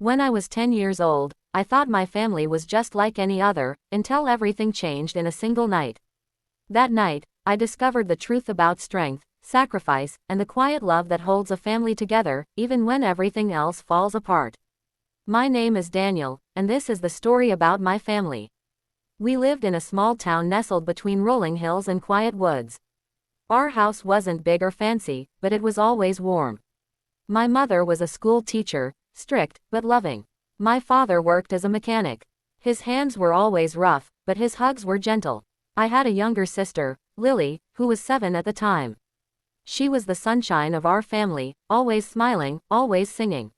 When I was 10 years old, I thought my family was just like any other, until everything changed in a single night. That night, I discovered the truth about strength, sacrifice, and the quiet love that holds a family together, even when everything else falls apart. My name is Daniel, and this is the story about my family. We lived in a small town nestled between rolling hills and quiet woods. Our house wasn't big or fancy, but it was always warm. My mother was a school teacher, strict but loving. My father worked as a mechanic. His hands were always rough, but his hugs were gentle. I had a younger sister, Lily, who was 7 at the time. She was the sunshine of our family, always smiling, always singing.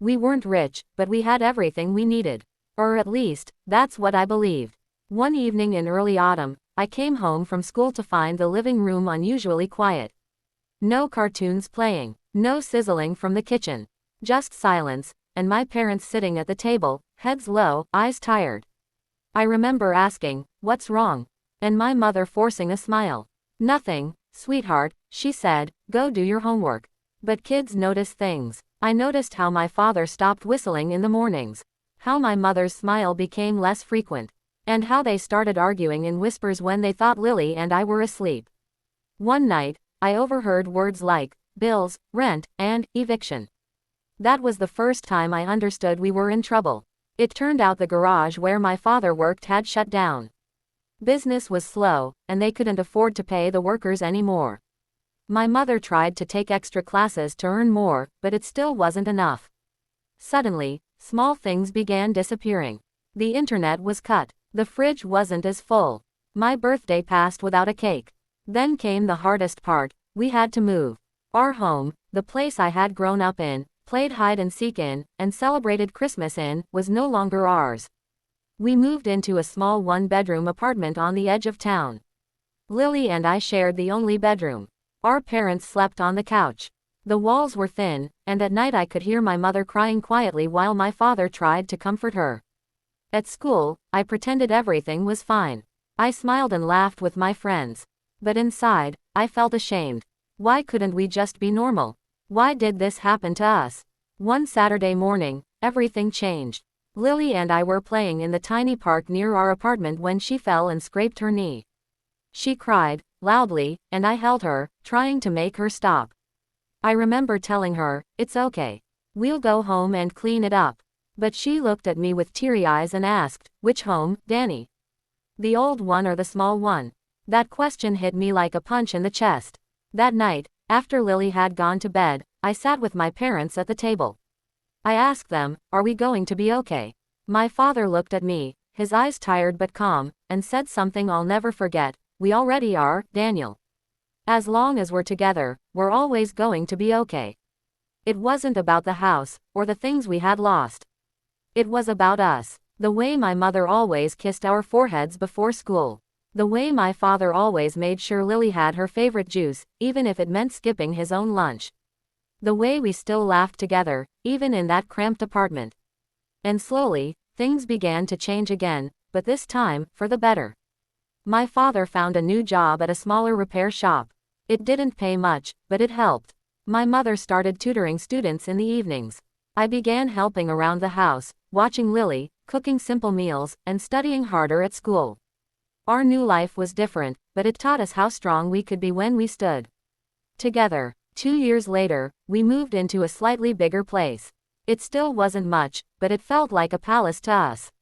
We weren't rich, but we had everything we needed. Or at least, that's what I believed. One evening in early autumn, I came home from school to find the living room unusually quiet. No cartoons playing, no sizzling from the kitchen. Just silence, and my parents sitting at the table, heads low, eyes tired. I remember asking, "What's wrong?" And my mother forcing a smile. "Nothing, sweetheart," she said, "go do your homework." But kids notice things. I noticed how my father stopped whistling in the mornings. How my mother's smile became less frequent. And how they started arguing in whispers when they thought Lily and I were asleep. One night, I overheard words like bills, rent, and eviction. That was the first time I understood we were in trouble. It turned out the garage where my father worked had shut down. Business was slow, and they couldn't afford to pay the workers anymore. My mother tried to take extra classes to earn more, but it still wasn't enough. Suddenly, small things began disappearing. The internet was cut. The fridge wasn't as full. My birthday passed without a cake. Then came the hardest part, we had to move. Our home, the place I had grown up in, played hide and seek in, and celebrated Christmas in, was no longer ours. We moved into a small one-bedroom apartment on the edge of town. Lily and I shared the only bedroom. Our parents slept on the couch. The walls were thin, and at night I could hear my mother crying quietly while my father tried to comfort her. At school, I pretended everything was fine. I smiled and laughed with my friends. But inside, I felt ashamed. Why couldn't we just be normal? Why did this happen to us? One Saturday morning, everything changed. Lily and I were playing in the tiny park near our apartment when she fell and scraped her knee. She cried, loudly, and I held her, trying to make her stop. I remember telling her, "It's okay. We'll go home and clean it up." But she looked at me with teary eyes and asked, "Which home, Danny? The old one or the small one?" That question hit me like a punch in the chest. That night, after Lily had gone to bed, I sat with my parents at the table. I asked them, "Are we going to be okay?" My father looked at me, his eyes tired but calm, and said something I'll never forget, "We already are, Daniel. As long as we're together, we're always going to be okay." It wasn't about the house, or the things we had lost. It was about us. The way my mother always kissed our foreheads before school. The way my father always made sure Lily had her favorite juice, even if it meant skipping his own lunch. The way we still laughed together, even in that cramped apartment. And slowly, things began to change again, but this time, for the better. My father found a new job at a smaller repair shop. It didn't pay much, but it helped. My mother started tutoring students in the evenings. I began helping around the house, watching Lily, cooking simple meals, and studying harder at school. Our new life was different, but it taught us how strong we could be when we stood together. 2 years later, we moved into a slightly bigger place. It still wasn't much, but it felt like a palace to us.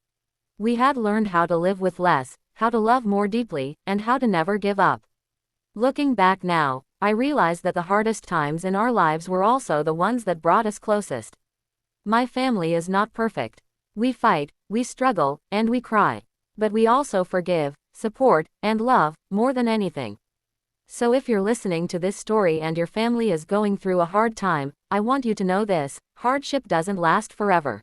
We had learned how to live with less, how to love more deeply, and how to never give up. Looking back now, I realize that the hardest times in our lives were also the ones that brought us closest. My family is not perfect. We fight, we struggle, and we cry. But we also forgive, support, and love, more than anything. So if you're listening to this story and your family is going through a hard time, I want you to know this: hardship doesn't last forever.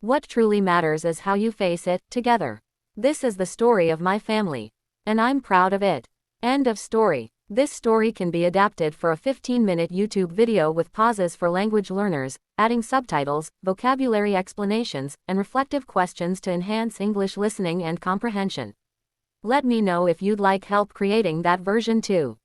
What truly matters is how you face it, together. This is the story of my family. And I'm proud of it. End of story. This story can be adapted for a 15-minute YouTube video with pauses for language learners, adding subtitles, vocabulary explanations, and reflective questions to enhance English listening and comprehension. Let me know if you'd like help creating that version too.